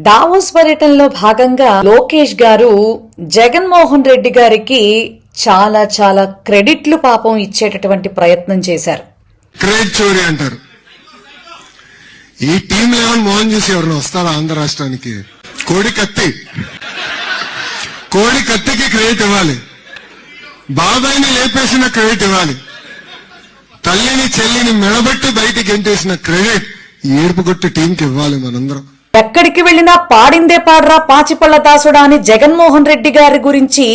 Davos పర్యటనలో భాగంగా లోకేష్ గారు జగన్మోహన్ రెడ్డి గారికి చాలా చాలా క్రెడిట్లు పాపం ఇచ్చేటటువంటి ప్రయత్నం చేశారు. క్రెడిట్ చోరీ అంటారు. ఈ టీం లెవెన్ మోహన్ చూసి ఎవరిని వస్తారా ఆంధ్ర రాష్ట్రానికి? కోడి కత్తికి క్రెడిట్ ఇవ్వాలి, బాబాయిని లేపేసిన క్రెడిట్ ఇవ్వాలి, తల్లిని చెల్లిని మెడబట్టి బయటికి గెంటేసిన క్రెడిట్ ఏడుపుగొట్టు టీంకి ఇవ్వాలి. మనందరం ఎక్కడికి వెళ్లినా పాడిందే పాడరా పాచిపళ్ళ దాసుడా అని జగన్మోహన్ రెడ్డి గారి గురించి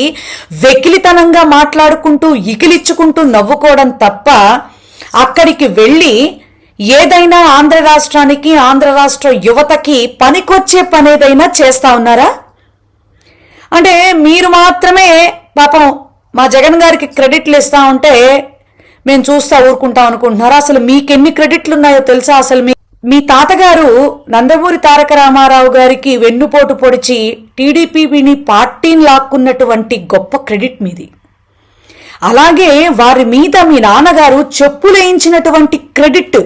వెకిలితనంగా మాట్లాడుకుంటూ ఇకిలిచ్చుకుంటూ నవ్వుకోవడం తప్ప అక్కడికి వెళ్లి ఏదైనా ఆంధ్ర రాష్ట్రానికి ఆంధ్ర రాష్ట్ర యువతకి పనికొచ్చే పనేదైనా చేస్తా ఉన్నారా? అంటే మీరు మాత్రమే పాపం మా జగన్ గారికి క్రెడిట్లు ఇస్తా ఉంటే మేము చూస్తా ఊరుకుంటాం అనుకుంటున్నారా? అసలు మీకెన్ని క్రెడిట్లు ఉన్నాయో తెలుసా? అసలు మీ తాతగారు నందమూరి తారక రామారావు గారికి వెన్నుపోటు పొడిచి టీడీపీని పార్టీని లాక్కున్నటువంటి గొప్ప క్రెడిట్ మీది. అలాగే వారి మీద మీ నాన్నగారు చెప్పులేయించినటువంటి క్రెడిట్,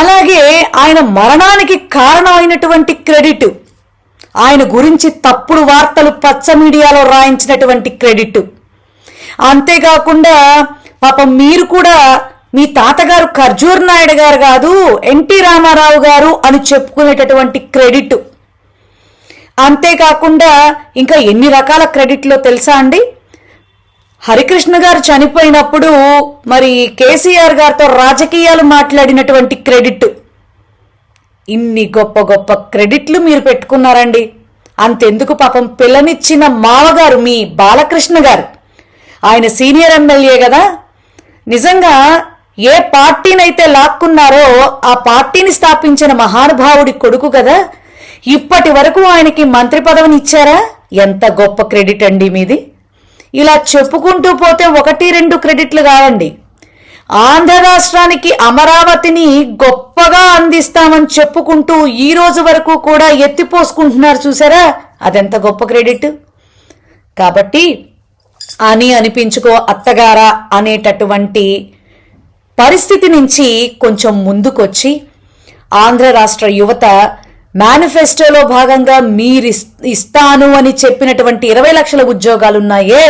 అలాగే ఆయన మరణానికి కారణమైనటువంటి క్రెడిట్, ఆయన గురించి తప్పుడు వార్తలు పచ్చ మీడియాలో రాయించినటువంటి క్రెడిట్, అంతేకాకుండా పాపం మీరు కూడా మీ తాతగారు ఖర్జూర్ నాయుడు గారు కాదు ఎన్టీ రామారావు గారు అని చెప్పుకునేటటువంటి క్రెడిట్, అంతేకాకుండా ఇంకా ఎన్ని రకాల క్రెడిట్లో తెలుసా అండి? హరికృష్ణ గారు చనిపోయినప్పుడు మరి కేసీఆర్ గారితో రాజకీయాలు మాట్లాడినటువంటి క్రెడిట్, ఇన్ని గొప్ప గొప్ప క్రెడిట్లు మీరు పెట్టుకున్నారండి. అంతెందుకు పాపం పిల్లనిచ్చిన మావగారు మీ బాలకృష్ణ గారు, ఆయన సీనియర్ ఎమ్మెల్యే కదా, నిజంగా ఏ పార్టీనైతే లాక్కున్నారో ఆ పార్టీని స్థాపించిన మహానుభావుడి కొడుకు కదా, ఇప్పటి వరకు ఆయనకి మంత్రి పదవిని ఇచ్చారా? ఎంత గొప్ప క్రెడిట్ అండి మీది. ఇలా చెప్పుకుంటూ పోతే 1-2 క్రెడిట్లు కావండి. ఆంధ్ర రాష్ట్రానికి అమరావతిని గొప్పగా అందిస్తామని చెప్పుకుంటూ ఈ రోజు వరకు కూడా ఎత్తిపోసుకుంటున్నారు చూసారా, అదెంత గొప్ప క్రెడిట్. కాబట్టి అనిపించుకో అత్తగారా అనేటటువంటి పరిస్థితి నుంచి కొంచెం ముందుకొచ్చి ఆంధ్ర రాష్ట్ర యువత మేనిఫెస్టోలో భాగంగా మీరు ఇస్తాను అని చెప్పినటువంటి 20 లక్షల ఉద్యోగాలున్నాయే,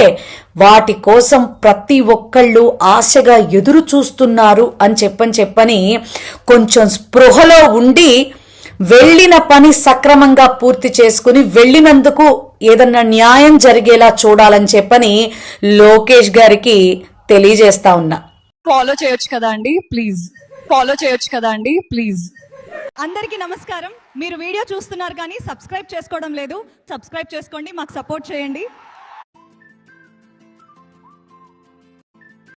వాటి కోసం ప్రతి ఒక్కళ్ళు ఆశగా ఎదురు చూస్తున్నారు అని చెప్పని కొంచెం స్పృహలో ఉండి వెళ్లిన పని సక్రమంగా పూర్తి చేసుకుని వెళ్ళినందుకు ఏదన్నా న్యాయం జరిగేలా చూడాలని చెప్పని లోకేష్ గారికి తెలియజేస్తా ఉన్నా. ఫాలో చేయొచ్చు కదా అండి ప్లీజ్. అందరికీ నమస్కారం. మీరు వీడియో చూస్తున్నారు కానీ సబ్స్క్రైబ్ చేసుకోవడం లేదు. సబ్స్క్రైబ్ చేసుకోండి, మాకు సపోర్ట్ చేయండి.